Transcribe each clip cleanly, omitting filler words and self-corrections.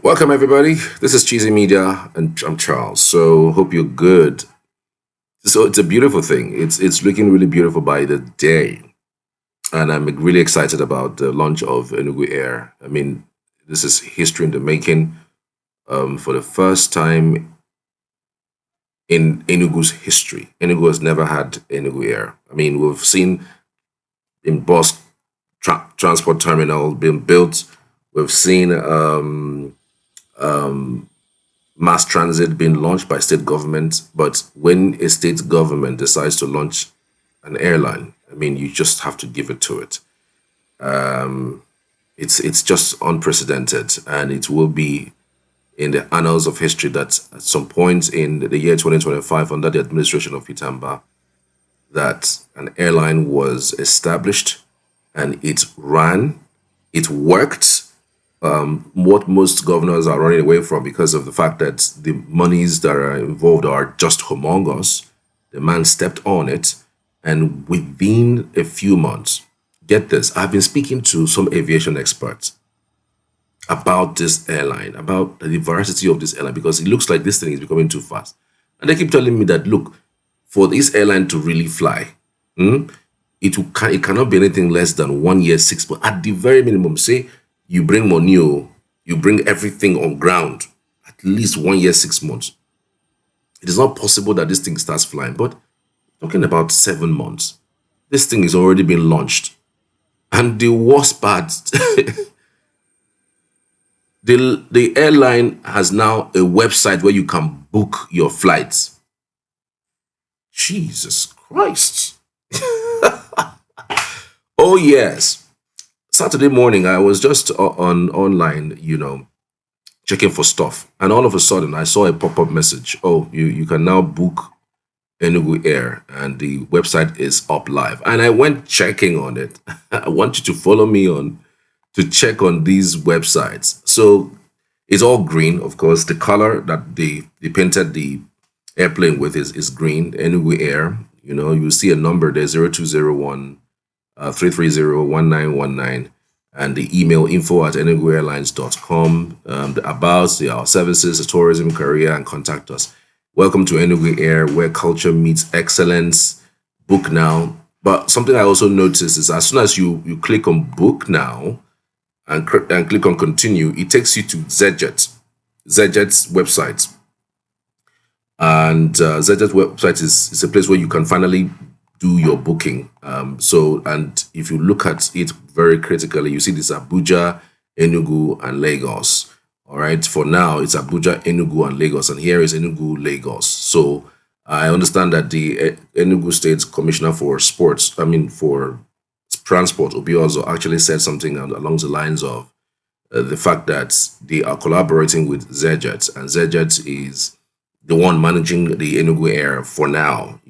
Welcome, everybody. This is Cheesy Media, and I'm Charles. So, hope you're good. So, it's a beautiful thing. It's looking really beautiful by the day, and I'm really excited about the launch of Enugu Air. I mean, this is history in the making. For the first time in Enugu's history, Enugu has never had Enugu Air. I mean, we've seen in bus transport terminal being built. We've seen mass transit being launched by state government. But when a state government decides to launch an airline, I mean, you just have to give it to it. It's just unprecedented, and it will be in the annals of history that at some point in the year 2025, under the administration of Pitamba, that an airline was established and it ran, it worked, what most governors are running away from because of the fact that the monies that are involved are just humongous. The man stepped on it, and within a few months, get this, I've been speaking to some aviation experts about this airline, about the veracity of this airline, because it looks like this thing is becoming too fast. And they keep telling me that, look, for this airline to really fly, it cannot be anything less than 1 year, 6 months. At the very minimum, say you bring money, you bring everything on ground, at least 1 year, 6 months. It is not possible that this thing starts flying, but talking about 7 months, this thing is already been launched. And the worst part, the airline has now a website where you can book your flights. Jesus Christ. Oh, yes. Saturday morning, I was just on online, checking for stuff. And all of a sudden, I saw a pop-up message. Oh, you can now book Enugu Air, and the website is up live. And I went checking on it. I want you to follow me on to check on these websites. So it's all green, of course. The color that they painted the airplane with is green. Enugu Air. You see a number there, 0201 330 and the email info at enuguairlines.com. The about, our services, the tourism, career, and contact us. Welcome to Enugu Air, where culture meets excellence. Book now. But something I also noticed is as soon as you click on book now and click on continue, it takes you to Xejet's website. And Xejet's website is a place where you can finally do your booking. And if you look at it very critically, you see this Abuja, Enugu, and Lagos. All right. For now, it's Abuja, Enugu, and Lagos, and here is Enugu, Lagos. So I understand that the Enugu State Commissioner for for Transport, Obiozo, actually said something along the lines of the fact that they are collaborating with Xejet, and Xejet is the one managing the Enugu Air for now,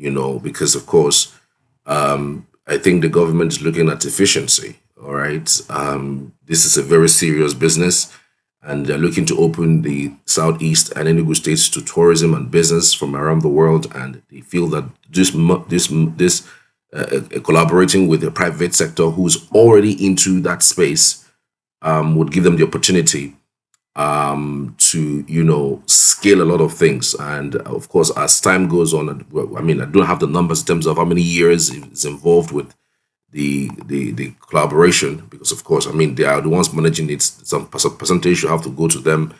because of course, I think the government is looking at efficiency. All right. This is a very serious business, and they're looking to open the Southeast and Enugu states to tourism and business from around the world. And they feel that this collaborating with the private sector who's already into that space would give them the opportunity to scale a lot of things. And of course, as time goes on, I don't have the numbers in terms of how many years is involved with the collaboration, because of course, they are the ones managing it. Some percentage you have to go to them,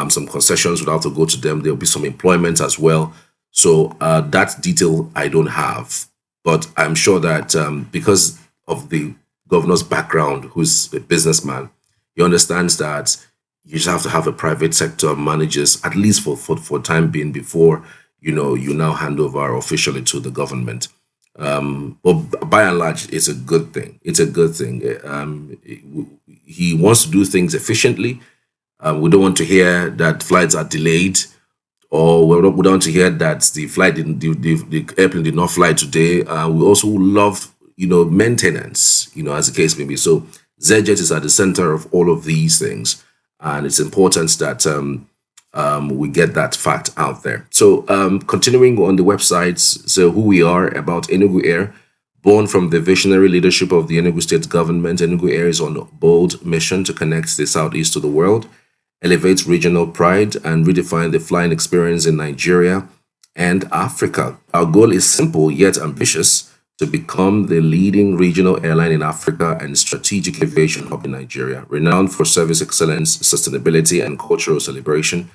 some concessions would have to go to them. There'll be some employment as well. So that detail I don't have, but I'm sure that because of the governor's background, who's a businessman, he understands that you just have to have a private sector managers, at least for time being, before you now hand over officially to the government. But by and large, it's a good thing. It's a good thing. He wants to do things efficiently. We don't want to hear that flights are delayed, or we don't want to hear that the airplane did not fly today. We also love maintenance, as the case may be. So Zjet is at the center of all of these things, and it's important that we get that fact out there. So continuing on the websites, so who we are about Enugu Air. Born from the visionary leadership of the Enugu State government, Enugu Air is on a bold mission to connect the Southeast to the world. elevate regional pride, and redefine the flying experience in Nigeria and Africa. Our goal is simple yet ambitious: to become the leading regional airline in Africa and strategic aviation hub in Nigeria, renowned for service excellence, sustainability, and cultural celebration.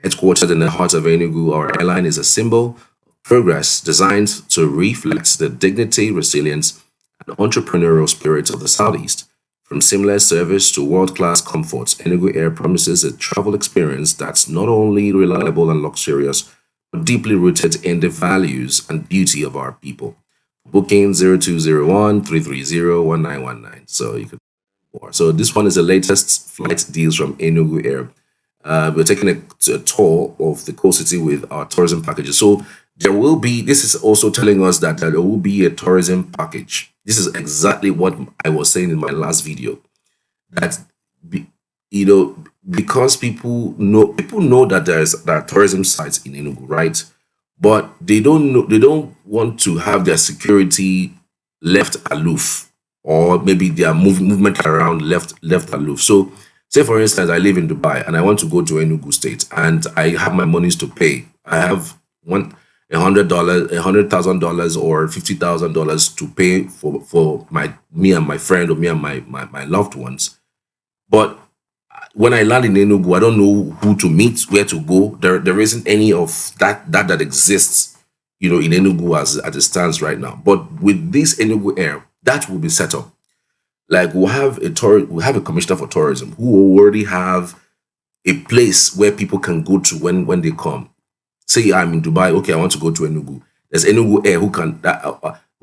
Headquartered in the heart of Enugu, our airline is a symbol of progress designed to reflect the dignity, resilience, and entrepreneurial spirit of the Southeast. From seamless service to world-class comfort, Enugu Air promises a travel experience that's not only reliable and luxurious, but deeply rooted in the values and beauty of our people. Booking 0201-330-1919. So you could more. So this one is the latest flight deals from Enugu Air. We're taking a tour of the coast city with our tourism packages. So there will be, this is also telling us that there will be a tourism package. This is exactly what I was saying in my last video. That, be, because people know that there are tourism sites in Enugu, right? But they don't want to have their security left aloof, or maybe their movement around left aloof. So say for instance I live in Dubai and I want to go to Enugu State and I have my monies to pay. I have $100, $100,000 or $50,000 to pay for me and my friend, or me and my loved ones. But when I land in Enugu, I don't know who to meet, where to go. There isn't any of that exists, in Enugu as it stands right now. But with this Enugu Air, that will be set up. Like we have a commissioner for tourism who already have a place where people can go to when they come. Say I'm in Dubai, okay, I want to go to Enugu. There's Enugu Air who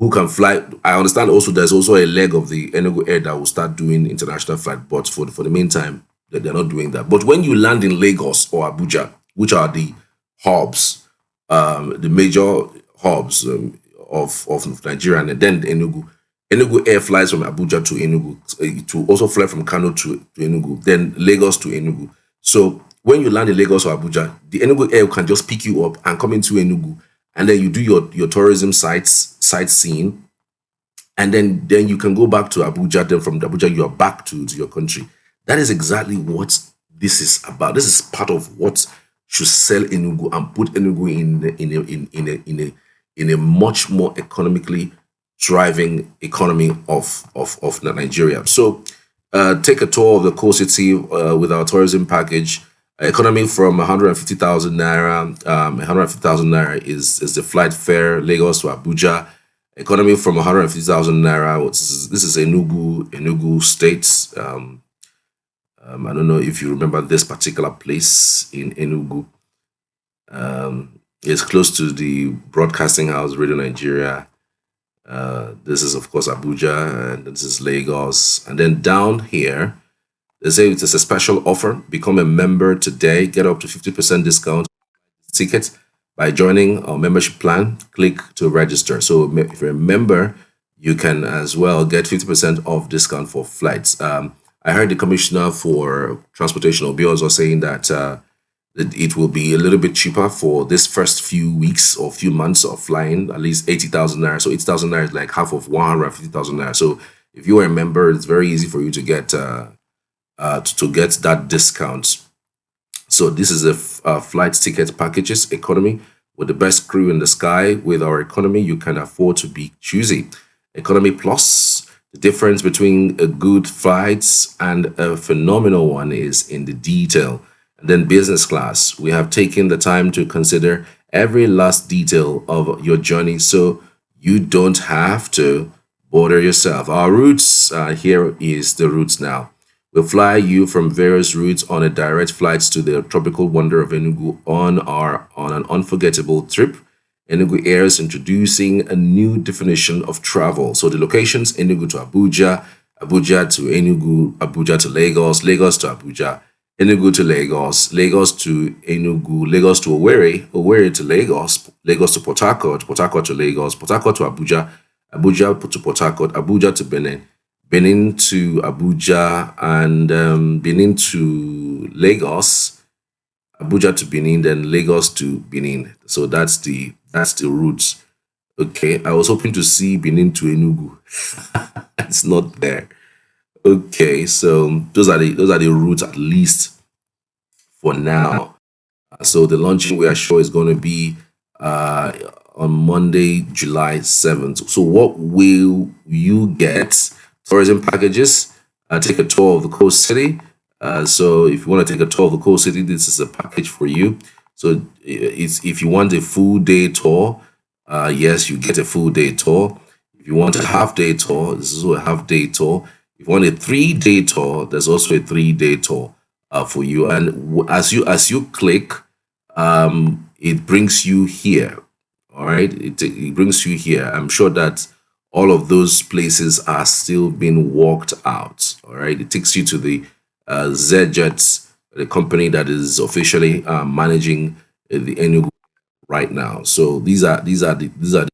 can fly. I understand also there's also a leg of the Enugu Air that will start doing international flight, but for the meantime, they're not doing that. But when you land in Lagos or Abuja, which are the hubs, the major hubs of Nigeria, and then Enugu Air flies from Abuja to Enugu, to also fly from Kano to Enugu, then Lagos to Enugu. So when you land in Lagos or Abuja, the Enugu Air can just pick you up and come into Enugu, and then you do your tourism sightseeing, and then you can go back to Abuja. Then from Abuja, you are back to your country. That is exactly what this is about. This is part of what should sell Enugu and put Enugu in a much more economically thriving economy of Nigeria. So take a tour of the coast city with our tourism package. Economy from 150,000 naira. 150,000 naira is the flight fare Lagos to Abuja. Economy from 150,000 naira. This is Enugu State. I don't know if you remember this particular place in Enugu. It's close to the broadcasting house, Radio Nigeria. This is, of course, Abuja, and this is Lagos. And then down here, they say it's a special offer. Become a member today. Get up to 50% discount ticket by joining our membership plan. Click to register. So if you're a member, you can as well get 50% off discount for flights. I heard the commissioner for transportation, Obi, was saying that it will be a little bit cheaper for this first few weeks or few months of flying, at least 80,000 naira. So 80,000 naira is like half of 150,000 naira. So if you are a member, it's very easy for you to get that discount. So this is a flight ticket packages economy with the best crew in the sky. With our economy, you can afford to be choosy. Economy Plus. The difference between a good flight and a phenomenal one is in the detail. And then business class, we have taken the time to consider every last detail of your journey so you don't have to bother yourself. Our routes, here is the routes now. We'll fly you from various routes on a direct flight to the tropical wonder of Enugu on an unforgettable trip. Enugu Air is introducing a new definition of travel. So the locations: Enugu to Abuja, Abuja to Enugu, Abuja to Lagos, Lagos to Abuja, Enugu to Lagos, Lagos to Enugu, Lagos to Owerri, Owerri to Lagos, Lagos to Port Harcourt, Port Harcourt to Lagos, Port Harcourt to Abuja, Abuja to Port Harcourt, Abuja to Benin, Benin to Abuja, and Benin to Lagos, Abuja to Benin, then Lagos to Benin. So that's the route. Okay, I was hoping to see Benin to Enugu. It's not there. Okay, so those are the routes at least for now. So the launching we are sure is going to be uh, on Monday, July 7th. So what will you get? Tourism packages, take a tour of the coast city. So if you want to take a tour of the coast city, this is a package for you. So it's if you want a full day tour, yes, you get a full day tour. If you want a half day tour, this is also a half day tour. If you want a 3 day tour, there's also a 3 day tour for you. And as you click, it brings you here. All right, it brings you here. I'm sure that all of those places are still being worked out. All right, it takes you to the Xejet, the company that is officially managing the Enugu right now. So these are the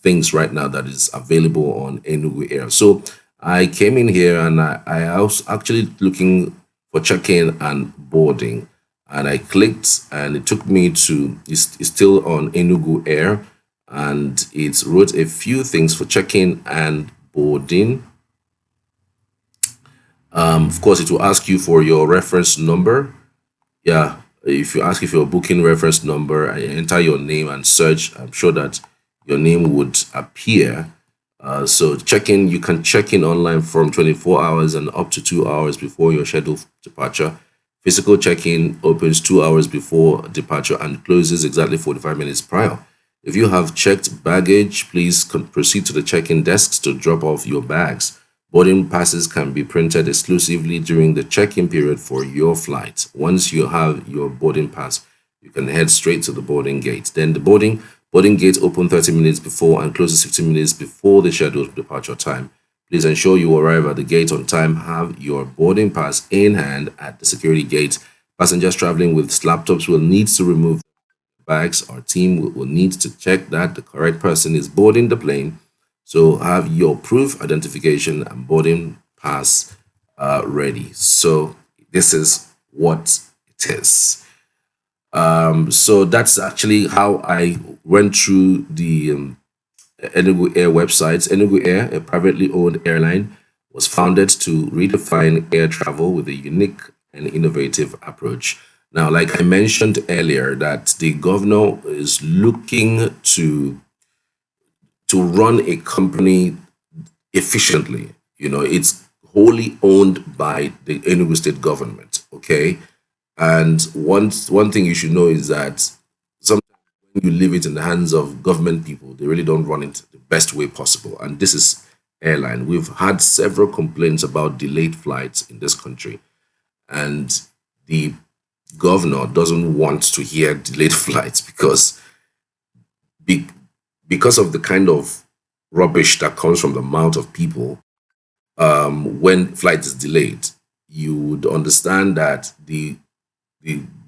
things right now that is available on Enugu Air. So I came in here and I was actually looking for check-in and boarding, and I clicked and it took me to it's still on Enugu Air, and it wrote a few things for check-in and boarding. Of course, it will ask you for your reference number. Yeah, if you ask if your booking reference number and enter your name and search, I'm sure that your name would appear. So check-in, you can check in online from 24 hours and up to 2 hours before your scheduled departure. Physical check-in opens 2 hours before departure and closes exactly 45 minutes prior. If you have checked baggage, please proceed to the check-in desks to drop off your bags. Boarding passes can be printed exclusively during the check-in period for your flight. Once you have your boarding pass, you can head straight to the boarding gate. Then the boarding gate open 30 minutes before and closes 15 minutes before the scheduled departure time. Please ensure you arrive at the gate on time. Have your boarding pass in hand at the security gate. Passengers traveling with laptops will need to remove bags. Our team will need to check that the correct person is boarding the plane. So have your proof identification and boarding pass ready. So this is what it is. So that's actually how I went through the Enugu Air websites. Enugu Air, a privately owned airline, was founded to redefine air travel with a unique and innovative approach. Now, like I mentioned earlier, that the governor is looking to run a company efficiently. It's wholly owned by the Enugu State government. Okay, and one thing you should know is that sometimes when you leave it in the hands of government people, they really don't run it the best way possible. And this is airline. We've had several complaints about delayed flights in this country, and the governor doesn't want to hear delayed flights be, because of the kind of rubbish that comes from the mouth of people. When flight is delayed, you would understand that the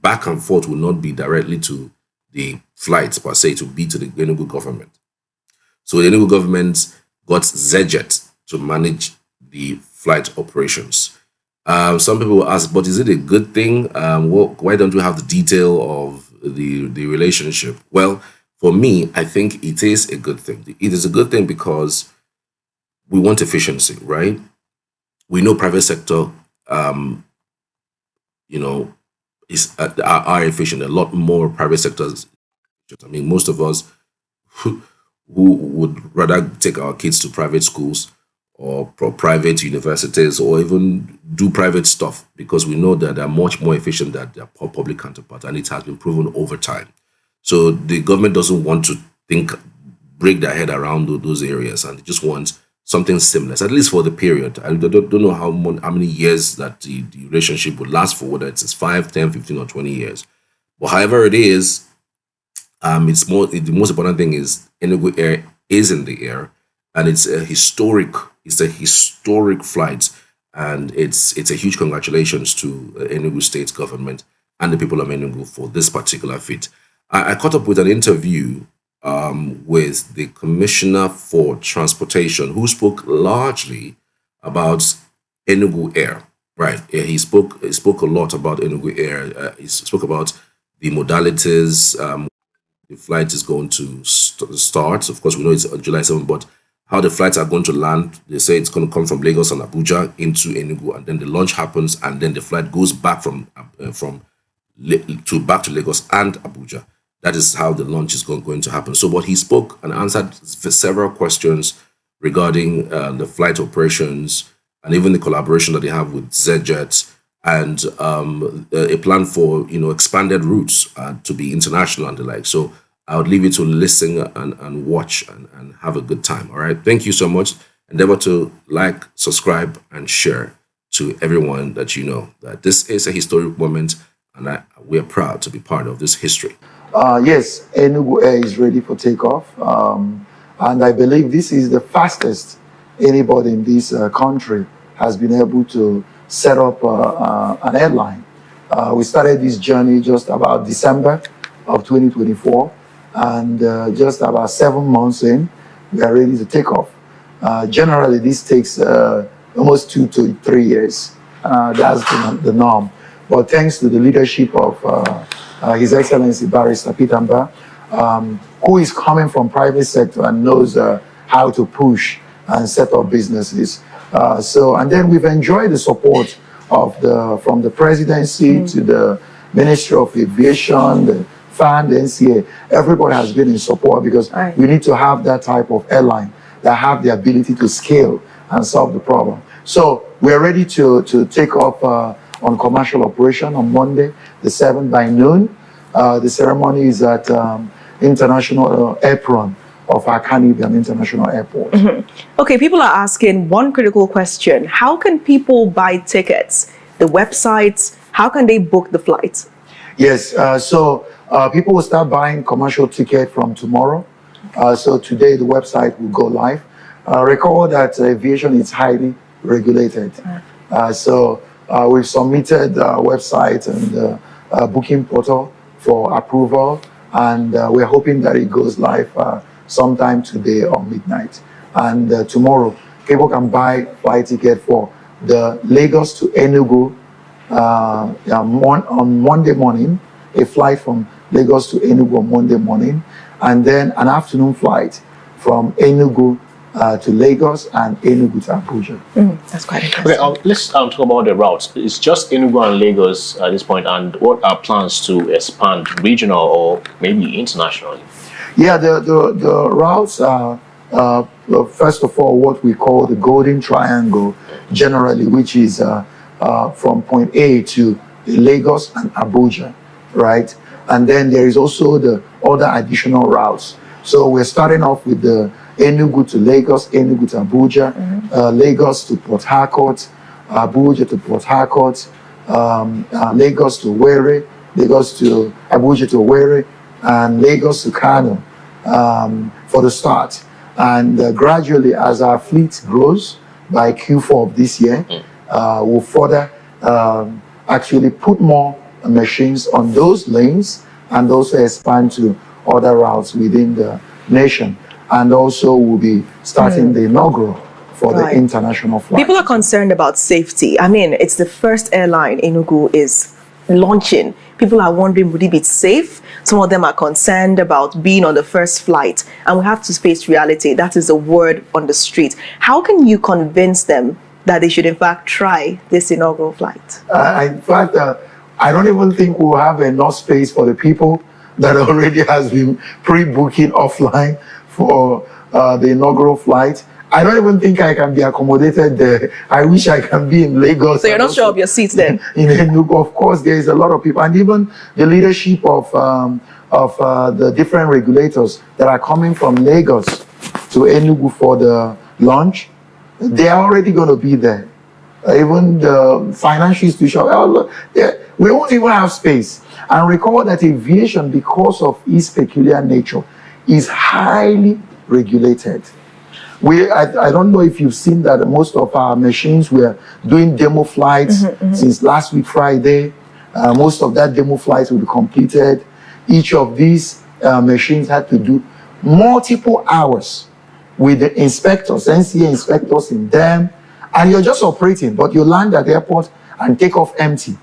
back and forth will not be directly to the flights per se, to be to the Enugu government. So the Enugu government got Xejet to manage the flight operations. Some people will ask, but is it a good thing? Why don't we have the detail of the relationship? Well, for me, I think it is a good thing. It is a good thing because we want efficiency, right? We know private sector, um, you know, are efficient. A lot more private sectors. I mean, most of us who would rather take our kids to private schools or private universities or even do private stuff because we know that they're much more efficient than their public counterparts, and it has been proven over time. So the government doesn't want to think, break their head around those areas, and they just want something seamless, at least for the period. I don't know how many years that the relationship would last for, whether it's 5, 10, 15, or 20 years. But however it is, the most important thing is Enugu Air is in the air, and it's a historic flight, and it's a huge congratulations to Enugu State government and the people of Enugu for this particular feat. I caught up with an interview with the Commissioner for Transportation, who spoke largely about Enugu Air. Right, he spoke a lot about Enugu Air. He spoke about the modalities, the flight is going to start. Of course, we know it's on July 7th, but how the flights are going to land, they say it's going to come from Lagos and Abuja into Enugu, and then the launch happens, and then the flight goes back from back to Lagos and Abuja. That is how the launch is going to happen. So, but he spoke and answered several questions regarding the flight operations and even the collaboration that they have with Xejet, and a plan for expanded routes to be international and the like. So I would leave you to listen and watch and have a good time. All right. Thank you so much. Endeavor to like, subscribe, and share to everyone that you know that this is a historic moment, and we're proud to be part of this history. Yes, Enugu Air is ready for takeoff, and I believe this is the fastest anybody in this country has been able to set up an airline. We started this journey just about December of 2024, and just about 7 months in, we are ready to take off. Generally, this takes almost 2 to 3 years. That's the norm. But thanks to the leadership of His Excellency Barrister Pitamba, who is coming from private sector and knows how to push and set up businesses. And then we've enjoyed the support of from the presidency to the Ministry of Aviation, the FAN, the NCA. Everybody has been in support because we need to have that type of airline that have the ability to scale and solve the problem. So we're ready to take off on commercial operation on Monday, the 7th by noon. The ceremony is at International Apron of Akanu Ibiam International Airport. Okay, people are asking one critical question. How can people buy tickets? The websites, how can they book the flights? Yes, so people will start buying commercial ticket from tomorrow. So today the website will go live. Recall that aviation is highly regulated. So we've submitted website and booking portal for approval, and we're hoping that it goes live sometime today or midnight. And tomorrow, people can buy flight ticket for the Lagos to Enugu on Monday morning, a flight from Lagos to Enugu on Monday morning, and then an afternoon flight from Enugu to Lagos and Enugu to Abuja. That's quite interesting. Okay, let's talk about the routes. It's just Enugu and Lagos at this point, and what are plans to expand regional or maybe internationally? Yeah, the routes are, first of all, what we call the Golden Triangle generally, which is from point A to Lagos and Abuja, right? And then there is also the other additional routes. So we're starting off with the Enugu to Lagos, Enugu to Abuja, Lagos to Port Harcourt, Abuja to Port Harcourt, Lagos to Owerri, Lagos to Abuja to Owerri, and Lagos to Kano for the start. And gradually, as our fleet grows by Q4 of this year, we'll further actually put more machines on those lanes and also expand to other routes within the nation. And also we'll be starting the inaugural for the international flight. People are concerned about safety. I mean, it's the first airline Enugu is launching. People are wondering, would it be safe? Some of them are concerned about being on the first flight. And we have to face reality. That is the word on the street. How can you convince them that they should, in fact, try this inaugural flight? In fact, I don't even think we'll have enough space for the people that already has been pre-booking offline for the inaugural flight. I don't even think I can be accommodated there. I wish I can be in Lagos. So you're not sure of your seats then? In Enugu, of course, there is a lot of people, and even the leadership of the different regulators that are coming from Lagos to Enugu for the launch. They are already going to be there. Even the financial institution, we won't even have space. And recall that aviation, because of its peculiar nature, is highly regulated. I don't know if you've seen that most of our machines were doing demo flights since last week Friday. Most of that demo flights will be completed. Each of these machines had to do multiple hours with the inspectors, NCA inspectors in them, and you're just operating, but you land at the airport and take off empty,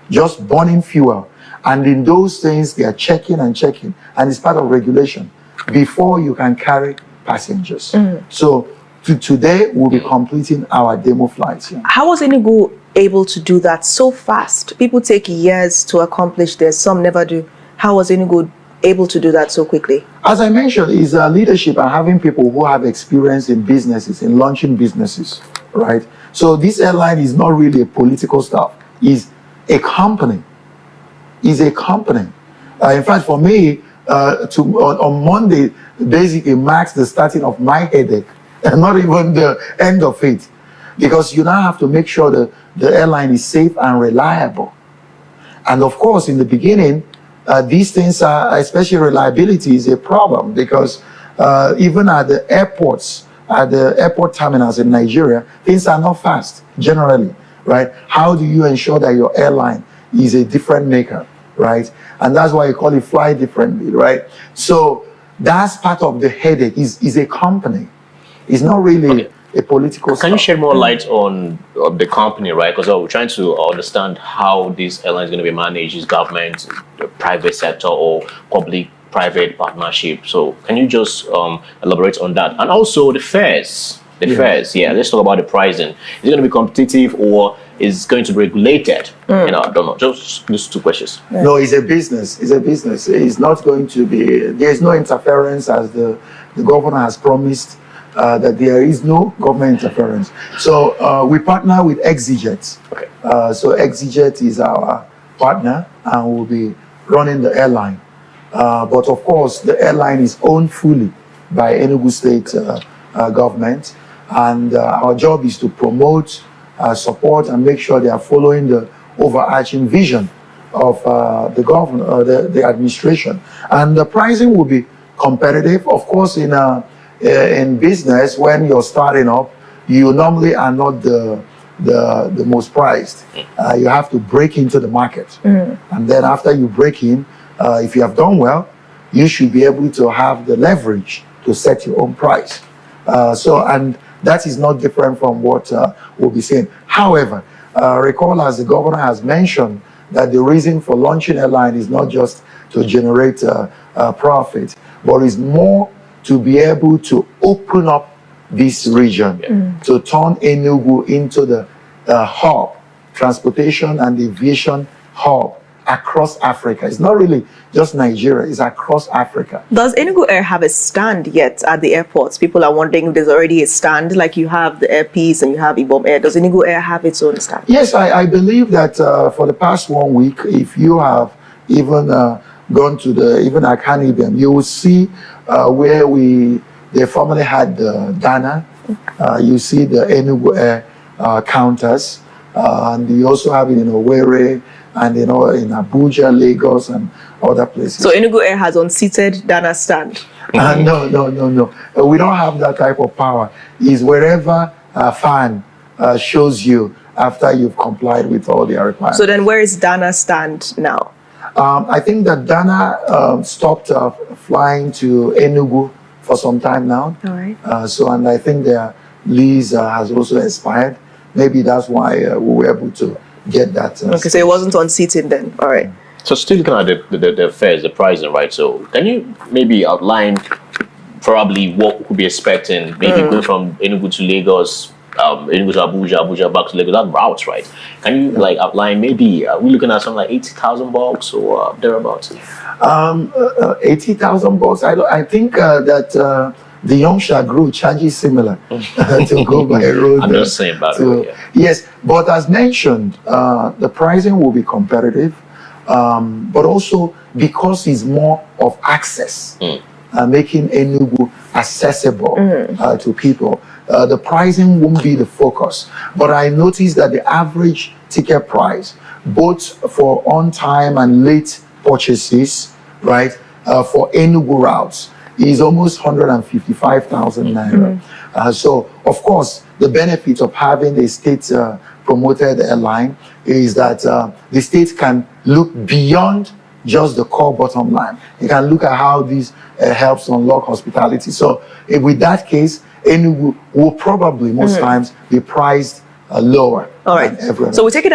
just burning fuel. And in those things, they are checking, and it's part of regulation before you can carry passengers. So today, we'll be completing our demo flights. How was Enugu able to do that so fast? People take years to accomplish this. Some never do. How was Enugu able to do that so quickly? As I mentioned, is leadership and having people who have experience in businesses, in launching businesses, right? So this airline is not really a political stuff. It's a company. It's a company. In fact, for me, on Monday, basically marks the starting of my headache, and not even the end of it. Because you now have to make sure that the airline is safe and reliable. And of course, in the beginning, these things are, especially reliability, is a problem, because even at the airports, at the airport terminals in Nigeria, things are not fast, generally, right? How do you ensure that your airline is a different maker, right? And that's why you call it fly differently, right? So that's part of the headache, is a company. It's not really a political Can you shed more light on the company, right? Because we're trying to understand how this airline is going to be managed. Is government, the private sector, or public-private partnership? So can you just elaborate on that? And also the fares. Fares, let's talk about the pricing. Is it going to be competitive, or is it going to be regulated? You know, I don't know. Just these two questions. No, it's a business. It's a business. It's not going to be, there's no interference, as the governor has promised. That there is no government interference. So we partner with Xejet. So Xejet is our partner, and we'll be running the airline. But of course, the airline is owned fully by Enugu State government, and our job is to promote, support, and make sure they are following the overarching vision of the government, the administration. And the pricing will be competitive, of course. In business, when you're starting up, you normally are not the most prized. You have to break into the market. And then after you break in, if you have done well, you should be able to have the leverage to set your own price. And that is not different from what we'll be saying. However, recall, as the governor has mentioned, that the reason for launching airline is not just to generate profit, but is more to be able to open up this region, to turn Enugu into the hub, transportation and aviation hub across Africa. It's not really just Nigeria, it's across Africa. Does Enugu Air have a stand yet at the airports? People are wondering if there's already a stand, like you have the Airpeace and you have Ibiam Air. Does Enugu Air have its own stand? Yes, I believe that for the past 1 week, if you have even gone to even Akanu Ibiam, you will see where they formerly had the Ghana. You see the Enugu Air counters, and you also have it in Owerri, and in Abuja, Lagos, and other places. So Enugu Air has unseated Dana stand? No. We don't have that type of power. It's wherever a fan shows you after you've complied with all their requirements. So then where is Dana stand now? I think that Dana stopped flying to Enugu for some time now. All right. And I think their lease has also expired. Maybe that's why we were able to get that. Okay, so it wasn't unseated then. All right. So still looking at the fares, the pricing, right? So can you maybe outline probably what we could be expecting, maybe going from Enugu to Lagos, Enugu to Abuja back to Lagos, that route, right? Can you outline, maybe are we looking at something like 80,000 bucks or thereabouts? 80,000 bucks. I think that the young Shagru charges similar to go by road. I'm just saying about it. Yeah. Yes, but as mentioned, the pricing will be competitive, but also because it's more of access, making Enugu accessible to people. The pricing won't be the focus, but I noticed that the average ticket price, both for on-time and late purchases, right, for Enugu routes, is almost 155,000 naira. So, of course, the benefit of having a state-promoted airline is that the state can look beyond just the core bottom line. It can look at how this helps unlock hospitality. So, with that case, Enugu will probably most times be priced lower. All right. So we take it